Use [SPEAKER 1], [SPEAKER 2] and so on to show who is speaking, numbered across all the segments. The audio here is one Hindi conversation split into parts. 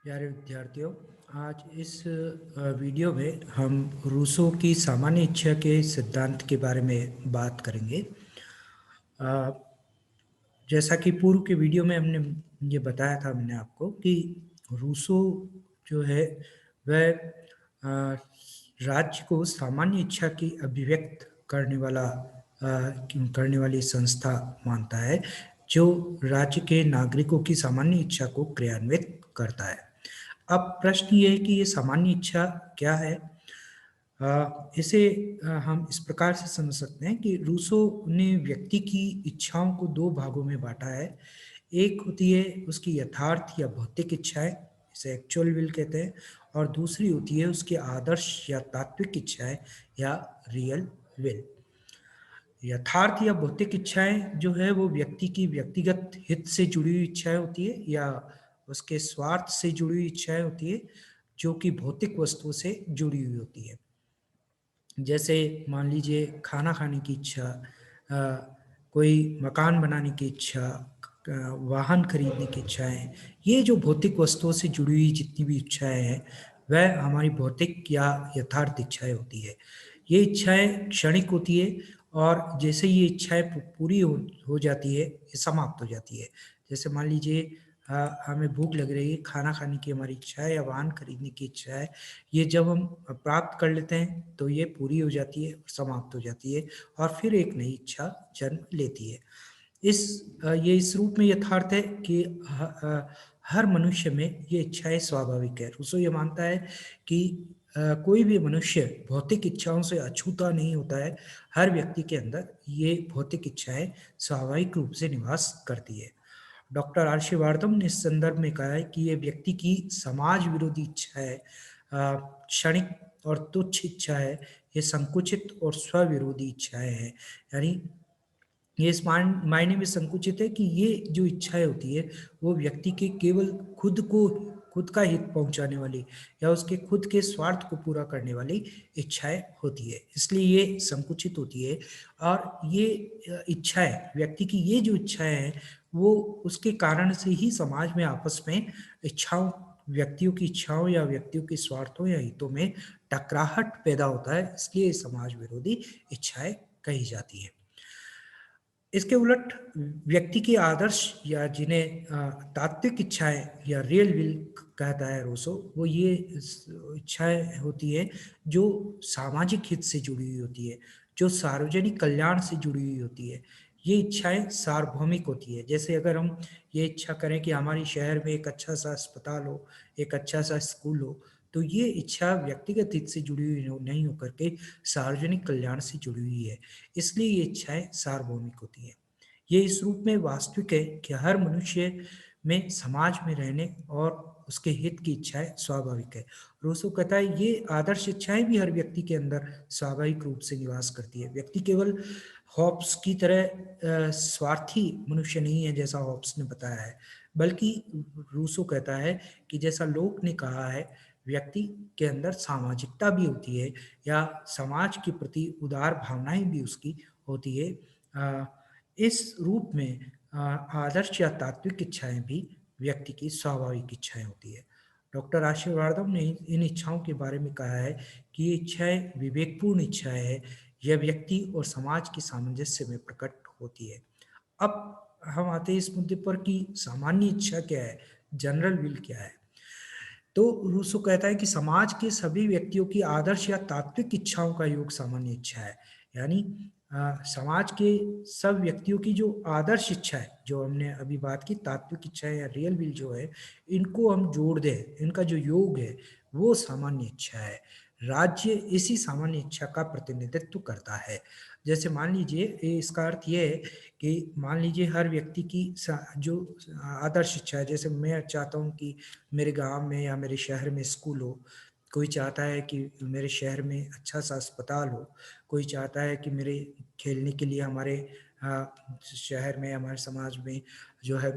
[SPEAKER 1] प्यारे विद्यार्थियों, आज इस वीडियो में हम रूसो की सामान्य इच्छा के सिद्धांत के बारे में बात करेंगे। अ, जैसा कि पूर्व के वीडियो में हमने ये बताया था मैंने आपको कि रूसो जो है वह राज्य को सामान्य इच्छा की अभिव्यक्त करने वाली संस्था मानता है, जो राज्य के नागरिकों की सामान्य इच्छा को क्रियान्वित करता है। अब प्रश्न ये है कि ये सामान्य इच्छा क्या है? इसे हम इस प्रकार से समझ सकते हैं कि रूसो ने व्यक्ति की इच्छाओं को 2 भागों में बाँटा है। एक होती है उसकी यथार्थ या भौतिक इच्छाएँ, इसे एक्चुअल विल कहते हैं, और दूसरी होती है उसकी आदर्श या तात्विक इच्छाएँ या रियल विल। यथार्थ या भौतिक इच्छाएँ जो है वो व्यक्ति की व्यक्तिगत हित से जुड़ी हुई इच्छाएँ होती है या उसके स्वार्थ से जुड़ी हुई इच्छाएँ होती है, जो कि भौतिक वस्तुओं से जुड़ी हुई होती है। जैसे मान लीजिए खाना खाने की इच्छा, कोई मकान बनाने की इच्छा, वाहन खरीदने की इच्छाएँ, ये जो भौतिक वस्तुओं से जुड़ी हुई जितनी भी इच्छाएँ हैं, वह हमारी भौतिक या यथार्थ इच्छाएँ होती है। ये इच्छाएँ क्षणिक होती है और जैसे ये इच्छाएँ पूरी हो जाती है, ये समाप्त हो जाती है। जैसे मान लीजिए हमें भूख लग रही है, खाना खाने की हमारी इच्छा है या वाहन खरीदने की इच्छा है, ये जब हम प्राप्त कर लेते हैं, तो ये पूरी हो जाती है, समाप्त हो जाती है और फिर एक नई इच्छा जन्म लेती है। ये इस रूप में यथार्थ है कि हर मनुष्य में ये इच्छाएँ स्वाभाविक है। रूसो ये मानता है कि कोई भी मनुष्य भौतिक इच्छाओं से अछूता नहीं होता है। हर व्यक्ति के अंदर ये भौतिक इच्छाएँ स्वाभाविक रूप से निवास करती है। डॉक्टर हर्षवर्धन ने इस संदर्भ में कहा है कि ये व्यक्ति की समाज विरोधी इच्छा है, क्षणिक और तुच्छ इच्छा है, ये संकुचित और स्वविरोधी इच्छाएँ हैं। यानी ये इस मायने में संकुचित है कि ये जो इच्छाएँ होती है, वो व्यक्ति के केवल खुद का हित पहुँचाने वाली या उसके खुद के स्वार्थ को पूरा करने वाली इच्छाएँ होती है। इसलिए ये संकुचित होती है और ये इच्छाएँ व्यक्ति की ये जो इच्छाएँ हैं, वो उसके कारण से ही समाज में आपस में इच्छाओं व्यक्तियों की इच्छाओं या व्यक्तियों के स्वार्थों या हितों में टकराहट पैदा होता है, इसलिए समाज विरोधी इच्छाएँ कही जाती हैं। इसके उलट व्यक्ति की आदर्श या जिन्हें तात्विक इच्छाएँ या रियल विल कहता है रूसो, वो ये इच्छाएँ होती है जो सामाजिक हित से जुड़ी हुई होती है, जो सार्वजनिक कल्याण से जुड़ी हुई होती है। ये इच्छाएँ सार्वभौमिक होती है। जैसे अगर हम ये इच्छा करें कि हमारे शहर में एक अच्छा-सा अस्पताल हो, एक अच्छा-सा स्कूल हो, तो ये इच्छा व्यक्तिगत हित से जुड़ी हुई नहीं होकर के सार्वजनिक कल्याण से जुड़ी हुई है। इसलिए ये इच्छाएँ सार्वभौमिक होती हैं। ये इस रूप में वास्तविक है कि हर मनुष्य में समाज में रहने और उसके हित की इच्छाएँ स्वाभाविक है। रूसो कहता है ये आदर्श इच्छाएँ भी हर व्यक्ति के अंदर स्वाभाविक रूप से निवास करती है। व्यक्ति केवल हॉब्स की तरह स्वार्थी मनुष्य नहीं है जैसा हॉब्स ने बताया है, बल्कि रूसो कहता है कि जैसा लोक ने कहा है, व्यक्ति के अंदर सामाजिकता भी होती है या समाज के प्रति उदार भावनाएँ भी उसकी होती है। अ, इस रूप में आदर्श या तात्विक इच्छाएँ भी व्यक्ति की स्वाभाविक इच्छाएँ होती है। डॉक्टर आशीर्वादम ने इन इच्छाओं के बारे में कहा है कि ये इच्छाएँ विवेकपूर्ण इच्छाएँ हैं, यह व्यक्ति और समाज के सामंजस्य में प्रकट होती है। अब हम आते हैं इस मुद्दे पर कि सामान्य इच्छा क्या है? जनरल विल क्या है? तो रूसो कहता है कि समाज के सभी व्यक्तियों की आदर्श या तात्विक इच्छाओं का योग सामान्य इच्छा है। यानी समाज के सब व्यक्तियों की जो आदर्श इच्छा है, जो हमने अभी बात की तात्विक इच्छा है या रियल विल जो है, इनको हम जोड़ दें, इनका जो योग है, वो सामान्य इच्छा है। राज्य इसी सामान्य इच्छा का प्रतिनिधित्व करता है। जैसे मान लीजिए इसका अर्थ ये है कि मान लीजिए हर व्यक्ति की जो आदर्श इच्छा है, जैसे मैं चाहता हूँ कि मेरे गाँव में या मेरे शहर में स्कूल हो, कोई चाहता है कि मेरे शहर में अच्छा-सा अस्पताल हो, कोई चाहता है कि मेरे खेलने के लिए हमारे शहर में, हमारे समाज में जो है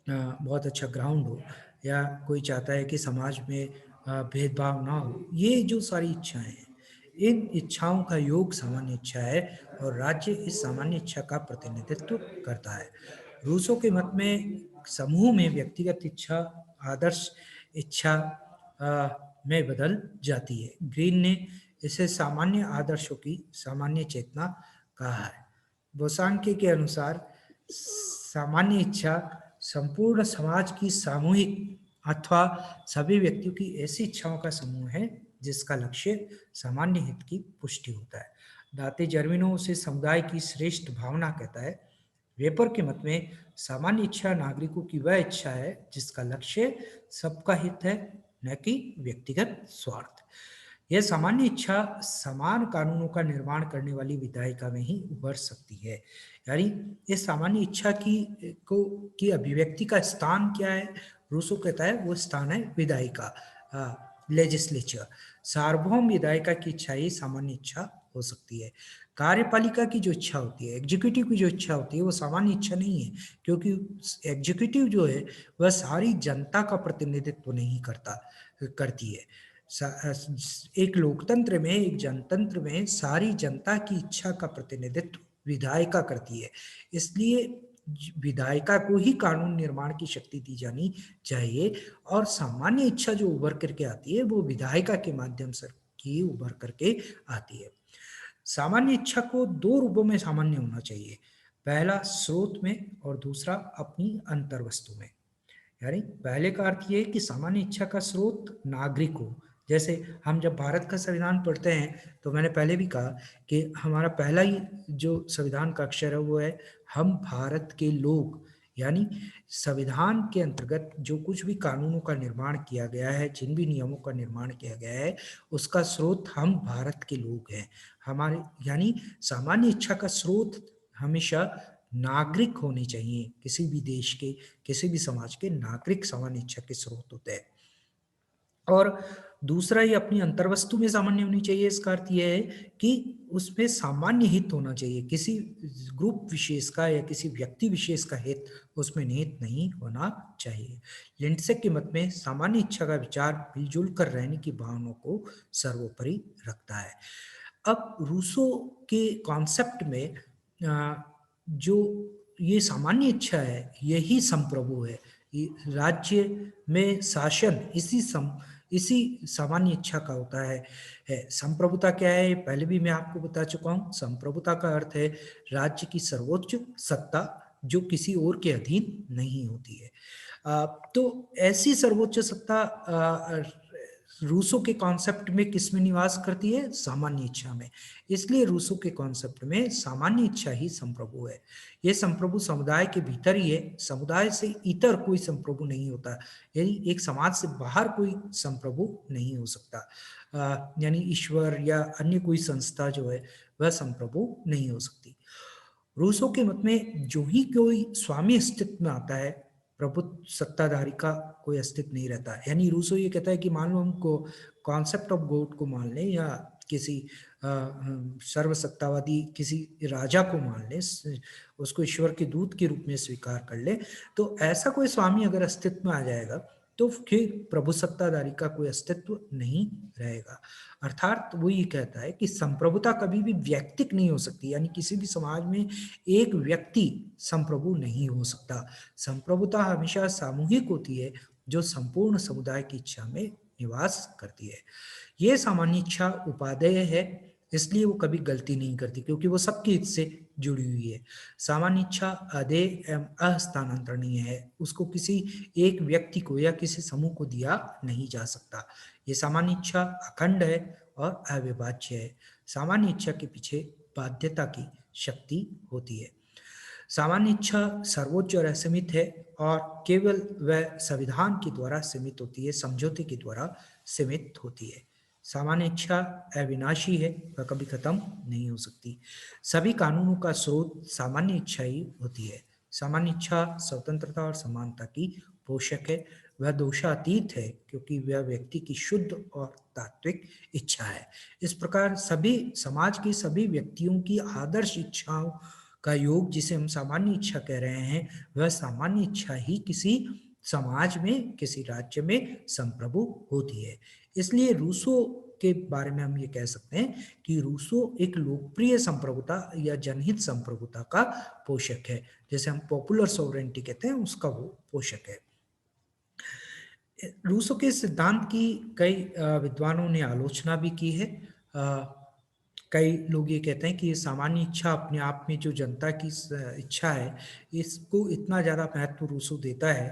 [SPEAKER 1] बहुत अच्छा ग्राउंड हो या कोई चाहता है कि समाज में भेदभाव ना हो। ये जो सारी इच्छाएँ हैं, इन इच्छाओं का योग सामान्य इच्छा है और राज्य इस सामान्य इच्छा का प्रतिनिधित्व करता है। रूसो के मत में समूह में व्यक्तिगत इच्छा, आदर्श इच्छा में बदल जाती है। ग्रीन ने इसे सामान्य आदर्शों की सामान्य चेतना कहा है। बोसांके के अनुसार सामान्य इच्छा संपूर्ण समाज की सामूहिक अथवा सभी व्यक्तियों की ऐसी इच्छाओं का समूह है जिसका लक्ष्य सामान्य हित की पुष्टि होता है। दाते जर्मिनो उसे समुदाय की श्रेष्ठ भावना कहता है। वेपर के मत में सामान्य इच्छा नागरिकों की वह इच्छा है जिसका लक्ष्य सबका हित है, न कि व्यक्तिगत स्वार्थ। यह सामान्य इच्छा समान कानूनों का निर्माण करने वाली विधायिका में ही उभर सकती है। यानी इस सामान्य इच्छा की अभिव्यक्ति का स्थान क्या है? रूसो कहता है वो स्थान है विधायिका, लेजिस्लेचर। सार्वभौम विधायिका की इच्छा ही सामान्य इच्छा हो सकती है। कार्यपालिका की जो इच्छा होती है, एग्जीक्यूटिव की जो इच्छा होती है, वो सामान्य इच्छा नहीं है, क्योंकि एग्जीक्यूटिव जो है वह सारी जनता का प्रतिनिधित्व नहीं करती है। एक लोकतंत्र में, एक जनतंत्र में सारी जनता की इच्छा का प्रतिनिधित्व विधायिका करती है। इसलिए विधायिका को ही कानून निर्माण की शक्ति दी जानी चाहिए, और सामान्य इच्छा जो उभर करके आती है वो विधायिका के माध्यम से ही उभर करके आती है। सामान्य इच्छा को दो रूपों में सामान्य होना चाहिए। पहला स्रोत में और दूसरा अपनी अंतर्वस्तु में। यानी पहले का अर्थ ये है कि सामान्य इच्छा का स्रोत नागरिक हो। जैसे हम जब भारत का संविधान पढ़ते हैं तो मैंने पहले भी कहा कि हमारा पहला ही जो संविधान का अक्षर है वो है हम भारत के लोग। यानी संविधान के अंतर्गत जो कुछ भी कानूनों का निर्माण किया गया है, जिन भी नियमों का निर्माण किया गया है, उसका स्रोत हम भारत के लोग हैं। हमारे यानी सामान्य इच्छा का स्रोत हमेशा नागरिक होने चाहिए। किसी भी देश के, किसी भी समाज के नागरिक सामान्य इच्छा के स्रोत होते हैं। और दूसरा, ये अपनी अंतर्वस्तु में सामान्य होनी चाहिए। इसका अर्थ यह है कि उसमें सामान्य हित होना चाहिए, किसी ग्रुप विशेष का या किसी व्यक्ति विशेष का हित उसमें निहित नहीं होना चाहिए। लिंडसे के मत में सामान्य इच्छा का विचार मिलजुल कर रहने की भावना को सर्वोपरि रखता है। अब रूसो के कॉन्सेप्ट में जो ये सामान्य इच्छा है यही संप्रभु है। राज्य में शासन इसी सामान्य इच्छा का होता है। संप्रभुता क्या है, पहले भी मैं आपको बता चुका हूँ। संप्रभुता का अर्थ है राज्य की सर्वोच्च सत्ता जो किसी और के अधीन नहीं होती है। तो ऐसी सर्वोच्च सत्ता रूसो के कॉन्सेप्ट में किस में निवास करती है? सामान्य इच्छा में। इसलिए रूसो के कॉन्सेप्ट में सामान्य इच्छा ही संप्रभु है। यह संप्रभु समुदाय के भीतर ही है, समुदाय से इतर कोई संप्रभु नहीं होता। यानी एक समाज से बाहर कोई संप्रभु नहीं हो सकता। यानी ईश्वर या अन्य कोई संस्था जो है वह संप्रभु नहीं हो सकती। रूसो के मत में जो ही कोई स्वामी अस्तित्व में आता है, प्रभुत्व सत्ताधारी का कोई अस्तित्व नहीं रहता। यानी रूसो ये कहता है कि मान लो हमको कॉन्सेप्ट ऑफ गॉड को मान लें या किसी सर्वसत्तावादी किसी राजा को मान लें, उसको ईश्वर के दूत के रूप में स्वीकार कर ले, तो ऐसा कोई स्वामी अगर अस्तित्व में आ जाएगा तो फिर प्रभु सत्ताधारी का कोई अस्तित्व नहीं रहेगा। अर्थात वो ये कहता है कि संप्रभुता कभी भी व्यक्तिक नहीं हो सकती। यानी किसी भी समाज में एक व्यक्ति संप्रभु नहीं हो सकता। संप्रभुता हमेशा सामूहिक होती है जो संपूर्ण समुदाय की इच्छा में निवास करती है। ये सामान्य इच्छा उपादेय है, इसलिए वो कभी गलती नहीं करती क्योंकि वो सबके हित से जुड़ी हुई है। सामान्य इच्छा अदेय एवं अहस्तांतरणीय है, उसको किसी एक व्यक्ति को या किसी समूह को दिया नहीं जा सकता। ये सामान्य इच्छा अखंड है और अविभाज्य है। सामान्य इच्छा के पीछे बाध्यता की शक्ति होती है। सामान्य इच्छा सर्वोच्च और असीमित है और केवल वह संविधान के द्वारा सीमित होती है, समझौते के द्वारा सीमित होती है। सामान्य इच्छा अविनाशी है, वह कभी खत्म नहीं हो सकती। सभी कानूनों का स्रोत सामान्य इच्छा ही होती है। सामान्य इच्छा स्वतंत्रता और समानता की पोषक है। वह दोषातीत है क्योंकि वह व्यक्ति की शुद्ध और तात्विक इच्छा है। इस प्रकार सभी समाज की सभी व्यक्तियों की आदर्श इच्छाओं का योग, जिसे हम सामान्य इच्छा कह रहे हैं, वह सामान्य इच्छा ही किसी समाज में, किसी राज्य में संप्रभु होती है। इसलिए रूसो के बारे में हम ये कह सकते हैं कि रूसो एक लोकप्रिय संप्रभुता या जनहित संप्रभुता का पोषक है। जैसे हम पॉपुलर सोवरेंटी कहते हैं, उसका वो पोषक है। रूसो के सिद्धांत की कई विद्वानों ने आलोचना भी की है। कई लोग ये कहते हैं कि ये सामान्य इच्छा अपने आप में जो जनता की इच्छा है, इसको इतना ज़्यादा महत्व रूसो देता है,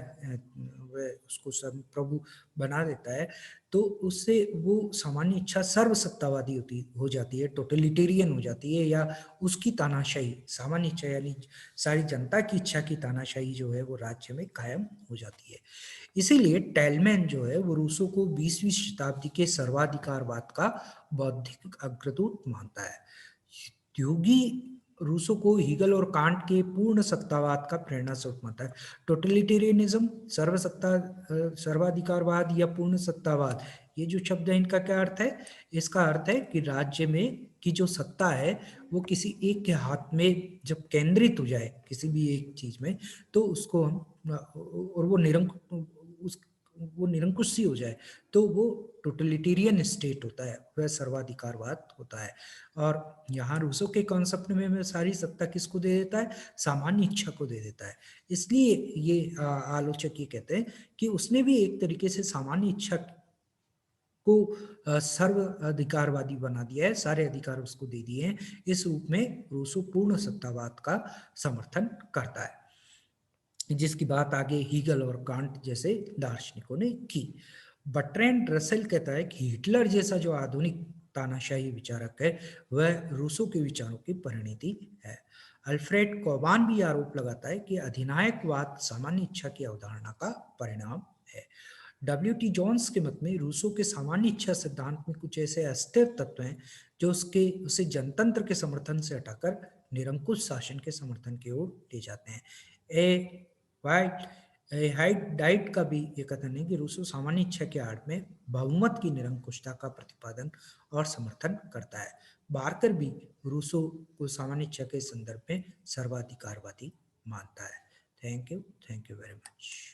[SPEAKER 1] वह उसको प्रभु बना देता है, तो उससे वो सामान्य इच्छा सर्वसत्तावादी हो जाती है, टोटलिटेरियन हो जाती है, या उसकी तानाशाही, सामान्य इच्छा यानी सारी जनता की इच्छा की तानाशाही जो है वो राज्य में कायम हो जाती है। इसीलिए टैलमैन जो है वो रूसो को 20वीं शताब्दी के सर्वाधिकारवाद का बौद्धिक अग्रदूत मानता है। ह्यूगी रूसो को हीगल और कांट के पूर्ण सत्तावाद का प्रेरणा स्रोत मानता है। टोटलिटेरियनिज्म, सर्वाधिकारवाद या पूर्ण सत्तावाद, ये जो शब्द है इनका क्या अर्थ है? इसका अर्थ है कि राज्य में की जो सत्ता है वो किसी एक के हाथ में जब केंद्रित हो जाए किसी भी एक चीज में, तो उसको हम और वो निरंकुश सी हो जाए, तो वो टोटलिटेरियन स्टेट होता है, वह सर्वाधिकारवाद होता है। और यहाँ रूसो के कॉन्सेप्ट में सारी सत्ता किसको दे देता है? सामान्य इच्छा को दे देता है। इसलिए ये आलोचक ये कहते हैं कि उसने भी एक तरीके से सामान्य इच्छा को सर्व अधिकारवादी बना दिया है, सारे अधिकार उसको दे दिए हैं। इस रूप में रूसो पूर्ण सत्तावाद का समर्थन करता है, जिसकी बात आगे हीगल और कांट जैसे दार्शनिकों ने की। बर्ट्रैंड रसेल कहता है कि हिटलर जैसा जो आधुनिक तानाशाही विचारक है, वह रूसो के विचारों की परिणति है। अल्फ्रेड कौबान भी आरोप लगाता है कि अधिनायकवाद सामान्य इच्छा की अवधारणा का परिणाम है। डब्ल्यू.टी. जॉन्स के मत में रूसो के सामान्य इच्छा सिद्धांत में कुछ ऐसे अस्थिर तत्व हैं जो उसे जनतंत्र के समर्थन से हटाकर निरंकुश शासन के समर्थन की ओर ले जाते हैं। ए वाइट हाइट डाइट का भी ये कथन है कि रूसो सामान्य इच्छा के आड़ में बहुमत की निरंकुशता का प्रतिपादन और समर्थन करता है। बार्कर भी रूसो को सामान्य इच्छा के संदर्भ में सर्वाधिकारवादी मानता है। Thank you very much.